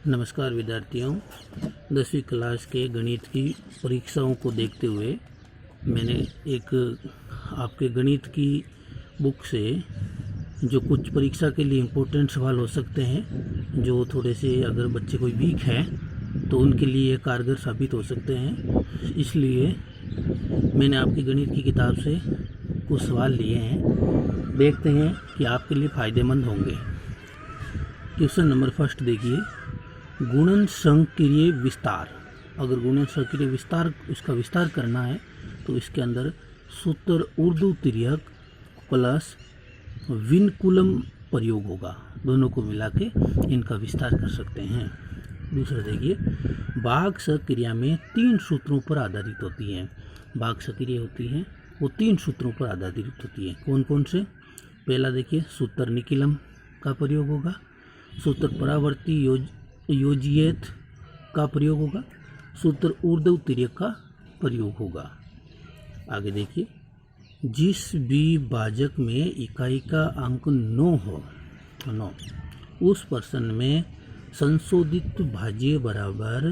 नमस्कार विद्यार्थियों, 10वीं क्लास के गणित की परीक्षाओं को देखते हुए मैंने एक आपके गणित की बुक से जो कुछ परीक्षा के लिए इम्पोर्टेंट सवाल हो सकते हैं, जो थोड़े से अगर बच्चे कोई वीक हैं तो उनके लिए कारगर साबित हो सकते हैं, इसलिए मैंने आपकी गणित की किताब से कुछ सवाल लिए हैं। देखते हैं कि आपके लिए फ़ायदेमंद होंगे। क्वेश्चन नंबर फर्स्ट देखिए, गुणन संक्रिय विस्तार। अगर गुणन संक्रिय विस्तार इसका विस्तार करना है तो इसके अंदर सूत्र ऊर्ध्व तिर्यक प्लस विनकुलम प्रयोग होगा, दोनों को मिला के इनका विस्तार कर सकते हैं। दूसरा देखिए, भाग सक्रिया में 3 सूत्रों पर आधारित होती है। भाग सक्रिय होती है वो 3 सूत्रों पर आधारित होती है। कौन कौन से? पहला देखिए, सूत्र निकिलम का प्रयोग होगा, सूत्र परावर्ती योजियत का प्रयोग होगा, सूत्र ऊर्ध्व तिर्यक का प्रयोग होगा। आगे देखिए, जिस भी भाजक में इकाई का अंक 9 उस प्रश्न में संशोधित भाज्य बराबर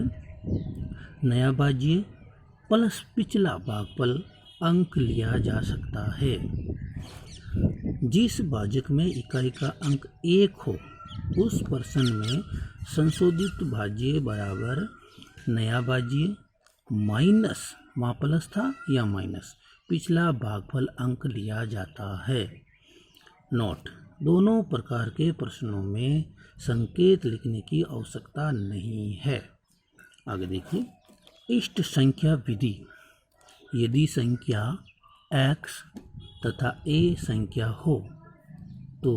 नया भाज्य प्लस पिछला भागफल अंक लिया जा सकता है। जिस भाजक में इकाई का अंक 1 हो उस प्रश्न में संशोधित भाज्य बराबर नया भाज्य माइनस, वहाँ प्लस था या माइनस, पिछला भागफल अंक लिया जाता है। नोट, दोनों प्रकार के प्रश्नों में संकेत लिखने की आवश्यकता नहीं है। आगे देखिए, इष्ट संख्या विधि। यदि संख्या x तथा a संख्या हो तो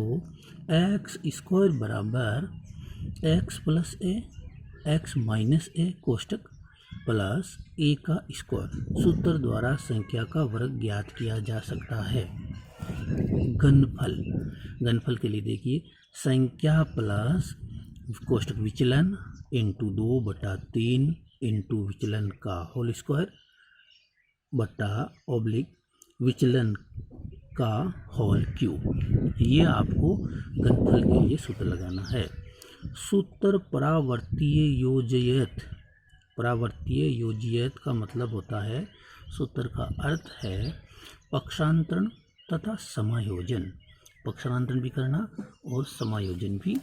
एक्स स्क्वायर बराबर एक्स प्लस ए एक्स माइनस ए कोष्टक प्लस ए का स्क्वायर सूत्र द्वारा संख्या का वर्ग ज्ञात किया जा सकता है। घनफल के लिए देखिए, संख्या प्लस कोष्टक विचलन इंटू 2/3 इंटू विचलन का होल स्क्वायर बटा ऑब्लिक विचलन का होल क्यूब। ये आपको घनफल के लिए सूत्र लगाना है। सूत्र परावर्तीय योजियत का मतलब होता है, सूत्र का अर्थ है पक्षांतरण तथा समायोजन, पक्षांतरण भी करना और समायोजन भी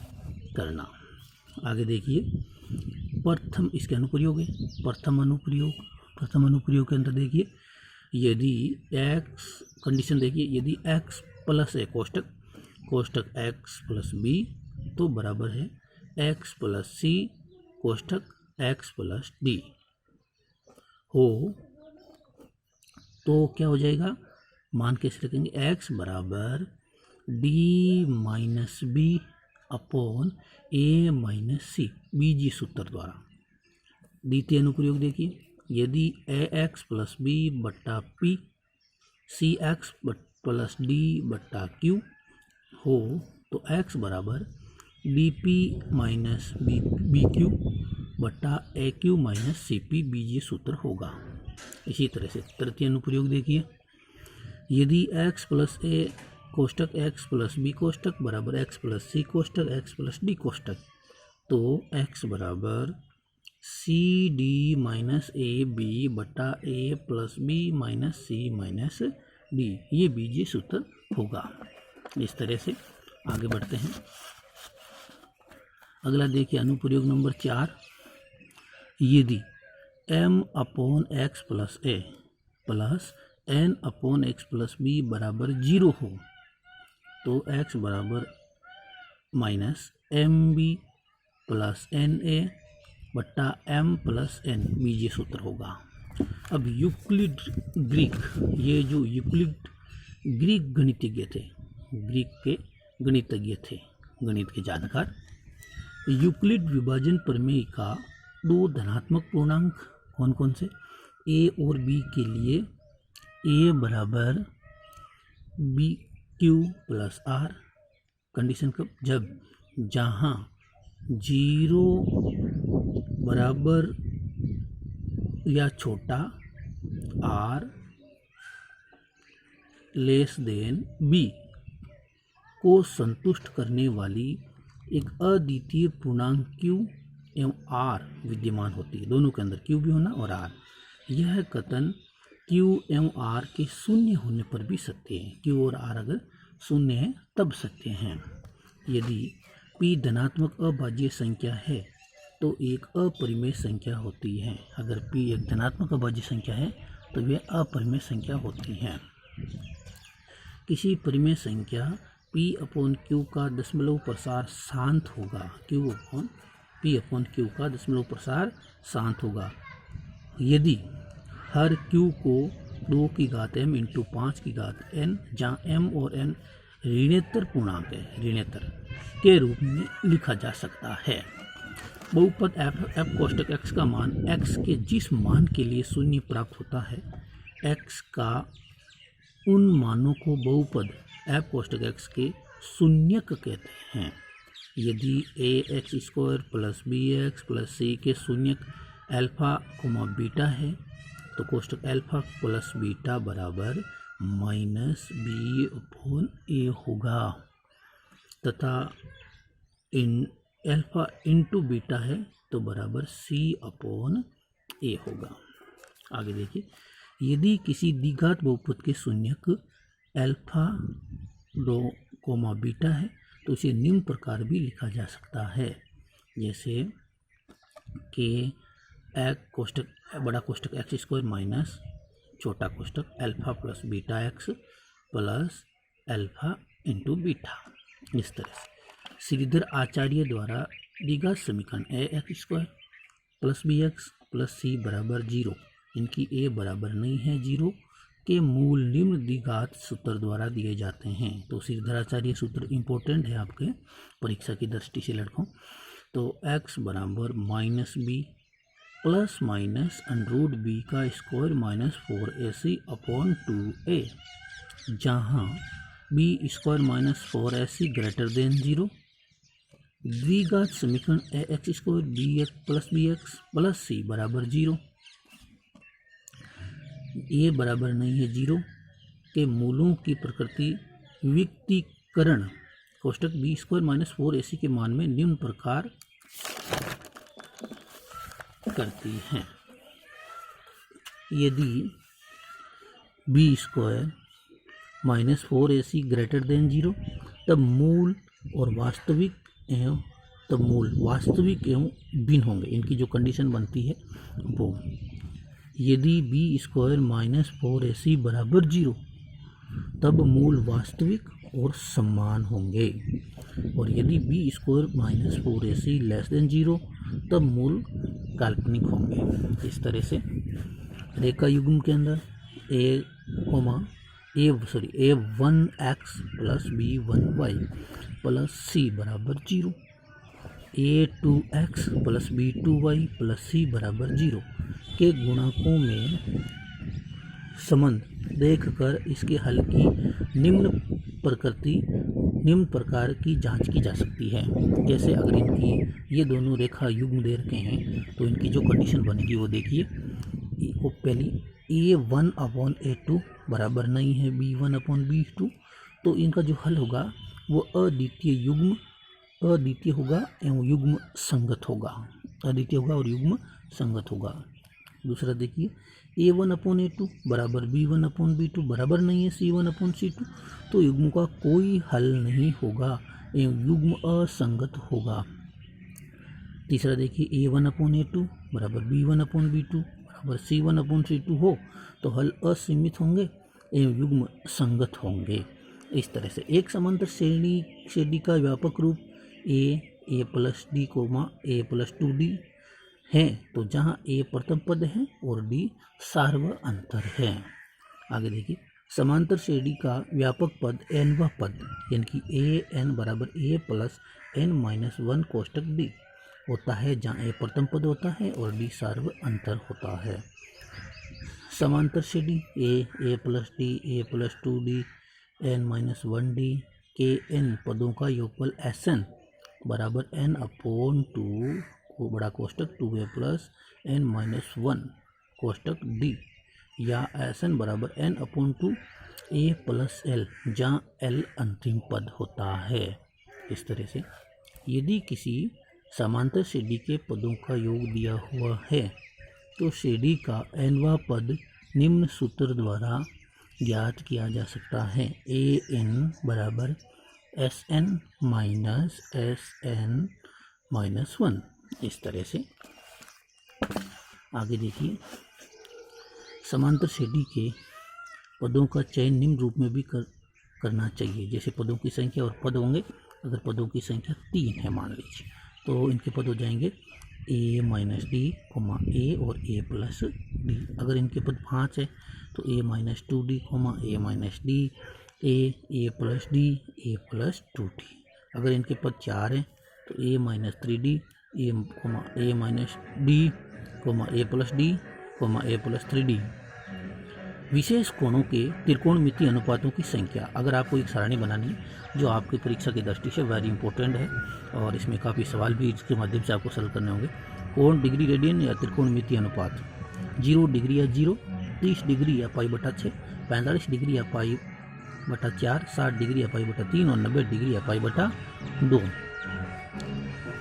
करना। आगे देखिए, प्रथम इसके अनुप्रयोग है, प्रथम अनुप्रयोग के अंदर देखिए, यदि x कंडीशन देखिए, यदि x प्लस ए कोष्टक x प्लस b तो बराबर है x plus c कोष्टक x plus d हो तो क्या हो जाएगा, मान कैसे रखेंगे, x बराबर d minus B upon a minus C, बीजीय सूत्र द्वारा। द्वितीय अनुप्रयोग देखिए, यदि ax प्लस बी बट्टा P C X plus D बट्टा क्यू हो तो x बराबर B P minus B Q बट्टा A Q minus C P बीजीय सूत्र होगा। इसी तरह से तृतीय अनुप्रयोग देखिए, यदि x प्लस ए कोष्टक x प्लस बी कोष्टक बराबर x प्लस सी कोष्टक x प्लस डी कोष्टक तो x बराबर c d minus a b बटा ए plus b minus c minus d, ये बीजीय सूत्र होगा। इस तरह से आगे बढ़ते हैं। अगला देखिए, अनुप्रयोग नंबर 4, यदि m अपॉन X plus A plus n upon X plus B बराबर 0 हो तो x बराबर minus M B plus N A बट्टा m प्लस n बीजीय सूत्र होगा। अब यूक्लिड ग्रीक, ये जो यूक्लिड ग्रीक गणितज्ञ थे, ग्रीक के गणितज्ञ थे, गणित के जानकार, यूक्लिड विभाजन प्रमेय का 2 धनात्मक पूर्णांक कौन कौन से, a और b के लिए a बराबर b q plus r, condition कब, जब जहाँ 0 बराबर या छोटा r लेस देन b को संतुष्ट करने वाली एक अद्वितीय पूर्णांक q एवं आर विद्यमान होती है, दोनों के अंदर क्यू भी होना और आर। यह कथन क्यू एवं आर के शून्य होने पर भी सत्य है। क्यू और आर अगर शून्य है तब सत्य हैं। यदि p धनात्मक अभाज्य संख्या है तो एक अपरिमेय संख्या होती है। अगर p एक धनात्मक अभाज्य संख्या है तो वे अपरिमेय संख्या होती हैं। किसी परिमेय संख्या p अपॉन क्यू का दशमलव प्रसार शांत होगा। q upon p upon Q का दशमलव प्रसार शांत होगा यदि हर q को 2 की घात m इंटू 5 की घात n, जहाँ m और n ऋणेतर पूर्णांक है, ऋणेतर के रूप में लिखा जा सकता है। बहुपद f कोष्टक x का मान x के जिस मान के लिए शून्य प्राप्त होता है, x का उन मानों को बहुपद f कोष्टक x के शून्यक कहते हैं। यदि ax square plus bx plus c के शून्यक अल्फा कोमा बीटा है तो कोष्टक अल्फा प्लस बीटा बराबर माइनस बी अपॉन ए होगा तथा इन अल्फा इंटू बीटा है तो बराबर सी अपॉन ए होगा। आगे देखिए, यदि किसी द्विघात बहुपद के शून्यक अल्फा दो कोमा बीटा है तो इसे निम्न प्रकार भी लिखा जा सकता है, जैसे कि कोष्टक बड़ा कोष्टक एक्स स्क्वायर माइनस छोटा कोष्टक alpha plus beta X plus alpha into beta. इस तरह से श्रीधर आचार्य द्वारा द्विघात समीकरण A X square plus B X plus C बराबर 0, इनकी ए बराबर नहीं है 0 के मूल निम्न द्विघात सूत्र द्वारा दिए जाते हैं। तो श्रीधर आचार्य सूत्र इम्पोर्टेंट है आपके परीक्षा की दृष्टि से लड़कों। तो x बराबर minus B plus minus under root B का square minus 4ac upon 2a, जहाँ B square minus 4ac greater than 0। द्विघात समीकरण A X square B X plus C बराबर 0, ए बराबर नहीं है 0 के मूलों की प्रकृति विकतीकरण कोष्टक बी स्क्वायर माइनस 4ac के मान में निम्न प्रकार करती हैं। यदि b square minus 4ac greater than 0 तब मूल वास्तविक एवं भिन्न होंगे, इनकी जो कंडीशन बनती है वो। यदि बी स्क्वायर माइनस 4ac बराबर 0 तब मूल वास्तविक और समान होंगे, और यदि b square minus 4ac less than 0 तब मूल काल्पनिक होंगे। इस तरह से रेखा युग्म के अंदर a1x plus b1y plus c बराबर 0, a2x plus b2y plus c बराबर 0 के गुणकों में संबंध देखकर इसके हल की निम्न प्रकार की जांच की जा सकती है। जैसे अगर इनकी ये दोनों रेखा युग्म दे रखे हैं तो इनकी जो कंडीशन बनेगी वो देखिए। वो पहली a1 अपॉन a2 बराबर नहीं है b1 अपॉन b2, तो इनका जो हल होगा वो अद्वितीय होगा एवं युग्म संगत होगा, अद्वितीय होगा और युग्म संगत होगा। दूसरा देखिए, a1 अपॉन a2 बराबर b1 अपॉन b2 बराबर नहीं है c1 अपॉन c2, तो युग्म का कोई हल नहीं होगा एवं युग्म असंगत होगा। तीसरा देखिए, a1 अपॉन a2 बराबर b1 अपॉन b2 बराबर c1 अपॉन c2 हो तो हल असीमित होंगे एवं युग्म संगत होंगे। इस तरह से एक समांतर श्रेणी का व्यापक रूप a plus d comma a plus 2d है, तो जहाँ a प्रथम पद है और d सार्व अंतर है। आगे देखिए, समांतर श्रेणी का व्यापक पद n व पद यानी कि a n बराबर a plus n minus 1 कोष्टक d होता है, जहाँ a प्रथम पद होता है और d सार्व अंतर होता है। समांतर श्रेणी a plus d a plus 2d n minus 1d के n पदों का योगफल Sn बराबर n अपॉन 2 को बड़ा कोष्टक 2a plus n minus 1 कोष्टक d, या Sn बराबर n upon 2 a plus l, जहाँ l अंतिम पद होता है। इस तरह से यदि किसी समांतर श्रेणी के पदों का योग दिया हुआ है, तो श्रेणी का nवां पद निम्न सूत्र द्वारा ज्ञात किया जा सकता है। an बराबर Sn माइनस Sn माइनस 1। इस तरह से आगे देखिए, समांतर श्रेणी के पदों का चयन निम्न रूप में भी करना चाहिए। जैसे पदों की संख्या और पद होंगे, अगर पदों की संख्या 3 है मान लीजिए, तो इनके पद हो जाएंगे a माइनस डी कोमा ए और a प्लस डी। अगर इनके पद 5 है तो a minus 2d comma a minus d, a plus d, a plus 2d। अगर इनके पद 4 हैं तो a minus 3d, a comma a minus d comma a plus d comma a plus 3d। विशेष कोणों के त्रिकोणमितीय अनुपातों की संख्या। अगर आपको एक सारणी बनानी है जो आपकी परीक्षा की दृष्टि से वेरी इंपॉर्टेंट है और इसमें काफ़ी सवाल भी इसके माध्यम से आपको सॉल्व करने होंगे। कोण डिग्री रेडियन या त्रिकोणमितीय अनुपात 0 डिग्री या 0, 30 डिग्री या π/6, 45 डिग्री या π/4, 60 डिग्री या π/3 और 90 डिग्री या π/2।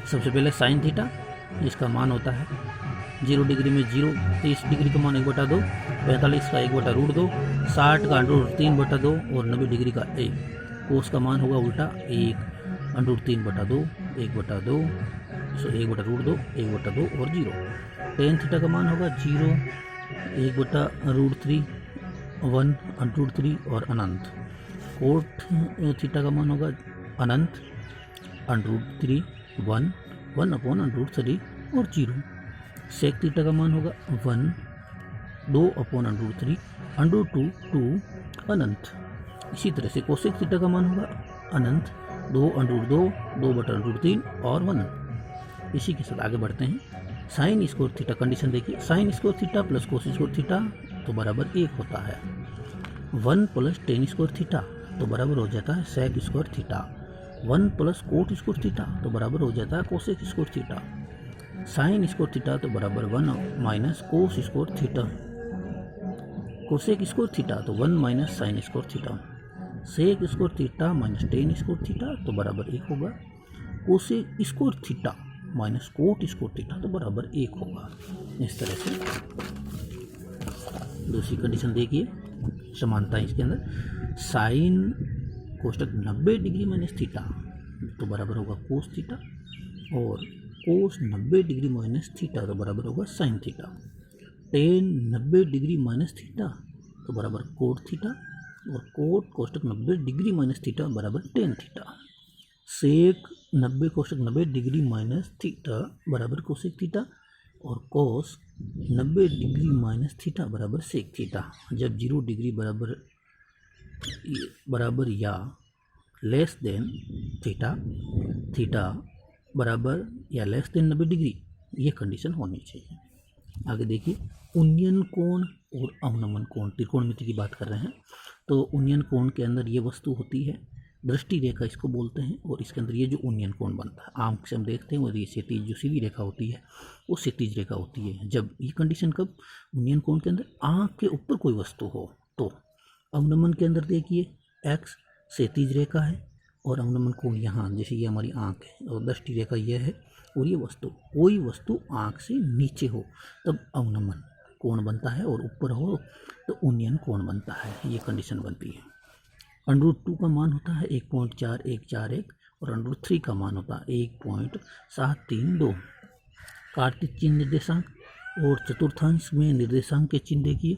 सबसे पहले साइन थीटा, इसका मान होता है 0 डिग्री में 0, 30 डिग्री का मान 1/2, 45 का 1/√2, 60 का √3/2 और 90 डिग्री का 1। कोस का मान होगा उल्टा 1√3/2, 1/2, 1/√2, 1/2 और 0। टेन थीटा का मान होगा 0, 1/√3, 1/3 और अनंत। कोट थीटा का मान होगा अनंत, √3, 1, 1/√3 और 0। सेक थीटा का मान होगा 1, 2/√3, √2, 2 अनंत। इसी तरह से कोसेक थीटा का मान होगा अनंत, 2/2, 2/√3 और 1। इसी के साथ आगे बढ़ते हैं। साइन स्क्वायर थीटा कंडीशन देखिए, sign square theta plus cos square theta तो बराबर 1 होता है। 1 प्लस टेन स्क्वायर थीटा तो बराबर हो जाता है sec square theta. 1 plus cot square theta तो बराबर हो जाता है cosec square theta. Sine square theta तो बराबर 1 minus cos square theta. Cosec square theta तो 1 minus sine square theta. Sec square theta minus tan square theta तो बराबर 1 होगा। Cosec square theta minus cot square theta तो बराबर 1 होगा। इस तरह से दूसरी कंडीशन देखिए, समानता इसके अंदर साइन कोष्टक 90 डिग्री माइनस थीटा तो बराबर होगा कोस थीटा और कोस 90 डिग्री माइनस थीटा तो बराबर होगा sine theta. Ten 90 degree minus theta तो बराबर कोट थीटा और कोट कोष्टक 90 डिग्री माइनस थीटा बराबर टेन थीटा। सेक 90 कोष्टक 90 डिग्री माइनस थीटा बराबर कोसेक थीटा और कोस 90 डिग्री माइनस थीटा बराबर सेक थीटा। जब 0 डिग्री बराबर या लेस देन थीटा, थीटा बराबर या लेस देन 90 डिग्री, ये कंडीशन होनी चाहिए। आगे देखिए, उन्नयन कोण और अवनमन कोण, त्रिकोणमिति की बात कर रहे हैं। तो उन्नयन कोण के अंदर ये वस्तु होती है, दृष्टि रेखा इसको बोलते हैं, और इसके अंदर ये जो उन्नयन कोण बनता है आंख से हम देखते हैं, और ये क्षैतिज जो सीधी रेखा होती है वो क्षैतिज रेखा होती है। जब ये कंडीशन कब, उन्नयन कोण के अंदर आंख के ऊपर कोई वस्तु हो। तो अवनमन के अंदर देखिए एक्स क्षैतिज रेखा है और अवनमन कोण यहाँ, जैसे ये हमारी आंख है और दृष्टि रेखा यह है, और ये वस्तु, कोई वस्तु आंख से नीचे हो तब अवनमन कोण बनता है, और ऊपर हो तो उन्नयन कोण बनता है। ये कंडीशन बनती है। √2 का मान होता है 1.4141 और √3 का मान होता है 1.732। कार्तीय चिन्ह निर्देशांक और चतुर्थांश में निर्देशांक के चिन्ह देखिए।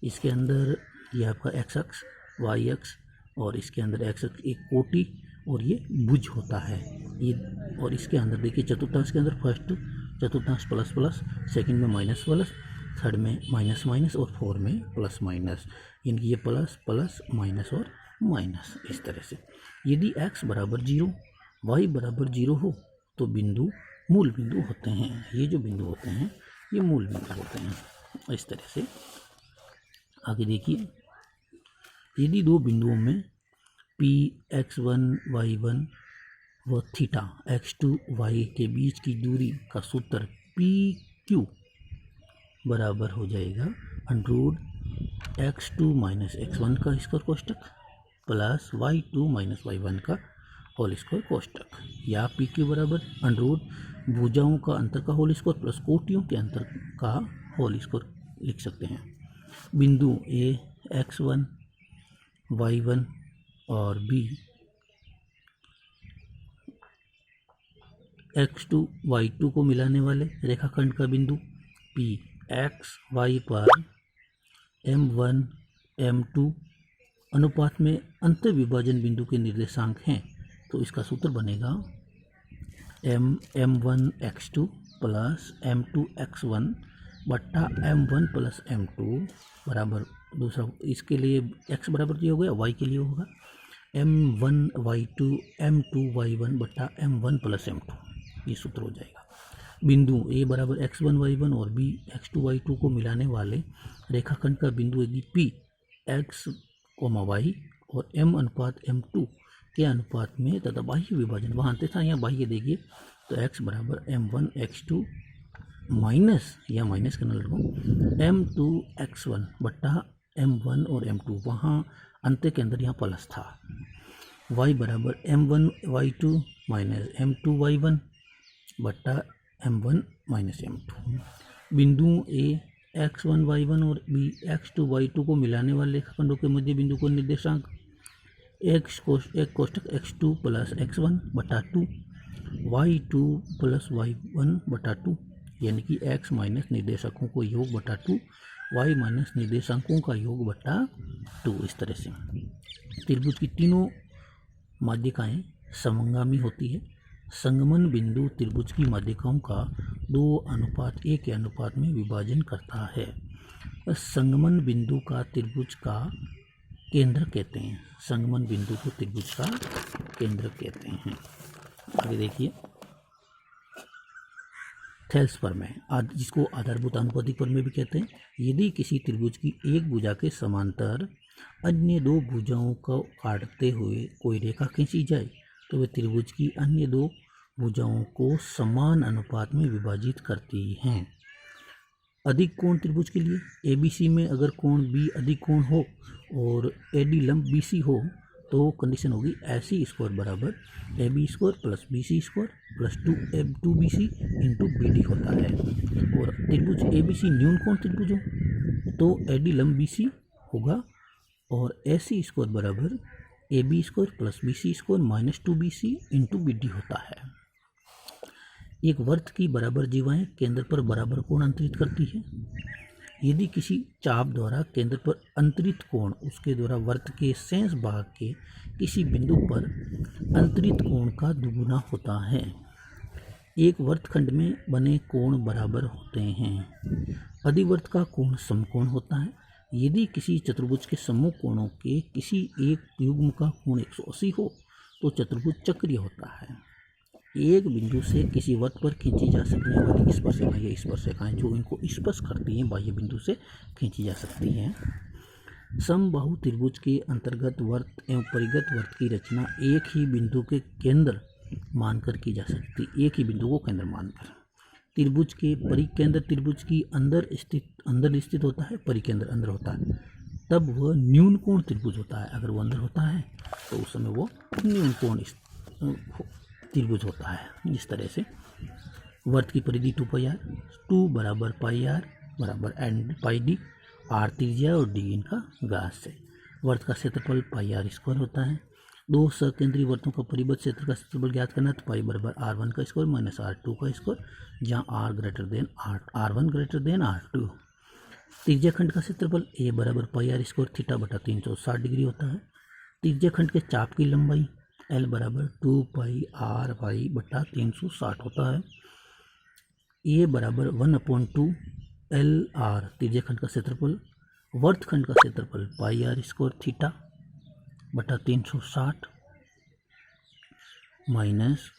इसके अंदर ये आपका एक्स अक्ष, वाई अक्ष, और इसके अंदर एक्स अक्ष एक कोटि और ये भुज होता है ये। और इसके अंदर देखिए चतुर्थांश के अंदर फर्स्ट चतुर्थांश प्लस प्लस, सेकंड में माइनस प्लस, थर्ड में माइनस माइनस और फोर में प्लस माइनस, इनकी ये प्लस प्लस माइनस और माइनस। इस तरह से यदि x बराबर 0, y बराबर 0 हो तो बिंदु मूल बिंदु होते हैं। ये जो बिंदु होते हैं ये मूल बिंदु होते हैं। इस तरह से आगे देखिए, यदि दो बिंदुओं में p x1 y1 व थीटा x2 y के बीच की दूरी का सूत्र पी क्यू बराबर हो जाएगा √x2 माइनस x1 का square कोष्टक plus y2 minus y1 का होल स्क्वायर कोष्टक, या पी क्यू बराबर भुजाओं का अंतर का होल स्क्वायर प्लस कोटियों के अंतर का होल स्क्वायर लिख सकते हैं। बिंदु ए x1 y1 और बी x2 y2 को मिलाने वाले रेखाखंड का बिंदु P x y पर m1 m2 अनुपात में अंतर विभाजन बिंदु के निर्देशांक हैं, तो इसका सूत्र बनेगा m1 x2 plus m2 x1 बट्टा m1 प्लस m2 बराबर दूसरा, इसके लिए x बराबर दिया हो गया, y के लिए होगा m1 y2 m2 y1 बट्टा m1 प्लस m2, ये सूत्र हो जाएगा। बिंदु a बराबर x1 y1 और b x2 y2 को मिलाने वाले रेखाखंड का बिंदु है P x, y और m अनुपात m2 के अनुपात में तथा बाह्य विभाजन वहाँ अंत था, यहाँ बाह्य देखिए तो x बराबर m1 x2 माइनस या माइनस करना लगो m2 x1 बट्टा m1 और m2, वहाँ अंत के अंदर यहाँ प्लस था। y बराबर m1 y2 minus m2 y1 बट्टा m1 माइनस m2। बिंदु a x1 y1 और b x2 y2 को मिलाने वाले रेखाखंडों के मध्य बिंदु को निर्देशांक एक कोष्ठक x2 प्लस x1 बटा 2 y2 प्लस y1 बटा 2, यानी कि x माइनस निर्देशांकों को योग बटा 2 y माइनस निर्देशांकों का योग बटा 2। इस तरह से त्रिभुज की तीनों माध्यिकाएं समगामी होती है। संगमन बिंदु त्रिभुज की माध्यिकाओं का 2:1 के अनुपात में विभाजन करता है। संगमन बिंदु का त्रिभुज का केंद्र कहते हैं। संगमन बिंदु को त्रिभुज का केंद्र कहते हैं। आगे देखिए, थेल्स प्रमेय, जिसको आधारभूत आनुपातिक प्रमेय भी कहते हैं। यदि किसी त्रिभुज की एक भुजा के समांतर अन्य दो भुजाओं को काटते हुए कोई रेखा खींची जाए तो वे त्रिभुज की अन्य दो भुजाओं को समान अनुपात में विभाजित करती हैं। अधिक कोण त्रिभुज के लिए ABC में अगर कोण B अधिक कोण हो और AD लंब BC हो तो कंडीशन होगी AC स्क्वायर बराबर AB square plus BC square plus 2BC into BD होता है। और त्रिभुज ABC न्यून कोण त्रिभुज हो तो AD लंब BC होगा और AC स्क्वायर बराबर AB square plus BC square minus 2BC into BD होता है। एक वर्त की बराबर जीवाएं केंद्र पर बराबर कोण अंतरित करती है। यदि किसी चाप द्वारा केंद्र पर अंतरित कोण उसके द्वारा वर्त के शेष भाग के किसी बिंदु पर अंतरित कोण का दुगुना होता है। एक वर्तखंड में बने कोण बराबर होते हैं। अधिवर्त का कोण समकोण होता है। यदि किसी चतुर्भुज के समूह कोणों के किसी एक युग्म का कोण 180 हो तो चतुर्भुज चक्रीय होता है। एक बिंदु से किसी वृत्त पर खींची जा सकने वाली स्पर्शरेखाएं या स्पर्शरेखाएं जो इनको स्पर्श करती हैं बाह्य बिंदु से खींची जा सकती हैं। समबाहु त्रिभुज के अंतर्गत वृत्त एवं परिगत वृत्त की रचना एक ही बिंदु के केंद्र मानकर की जा सकती है। एक ही बिंदु को केंद्र मानकर त्रिभुज के परिकेंद्र त्रिभुज की अंदर स्थित होता है, परिकेंद्र अंदर होता है, तब वह न्यून कोण त्रिभुज होता है। अगर वो अंदर होता है तो उस समय वो न्यून कोण त्रिभुज होता है। इस तरह से वर्त की परिधि 2πr, 2 बराबर πr बराबर एंड πd, r त्रिज्या और d इनका व्यास है। वर्त का क्षेत्रफल πr स्क्वायर होता है। दो सकेंद्रीय वर्तों का परिबद्ध क्षेत्र का क्षेत्रफल ज्ञात करना तो पाई बराबर r1 का स्क्वायर माइनस r2 का स्क्वायर, जहाँ r1 ग्रेटर देन r2। त्रिज्या खंड का क्षेत्रफल a बराबर πr स्क्वायर थीटा बटा 360 डिग्री होता है। त्रिज्या खंड के चाप की लंबाई l बराबर 2πr बटा 360 होता है। a बराबर 1/2 LR त्रिज्या खंड का क्षेत्रफल। वर्तखंड का क्षेत्रफल πr स्क्वायर थीटा बटा 360 माइनस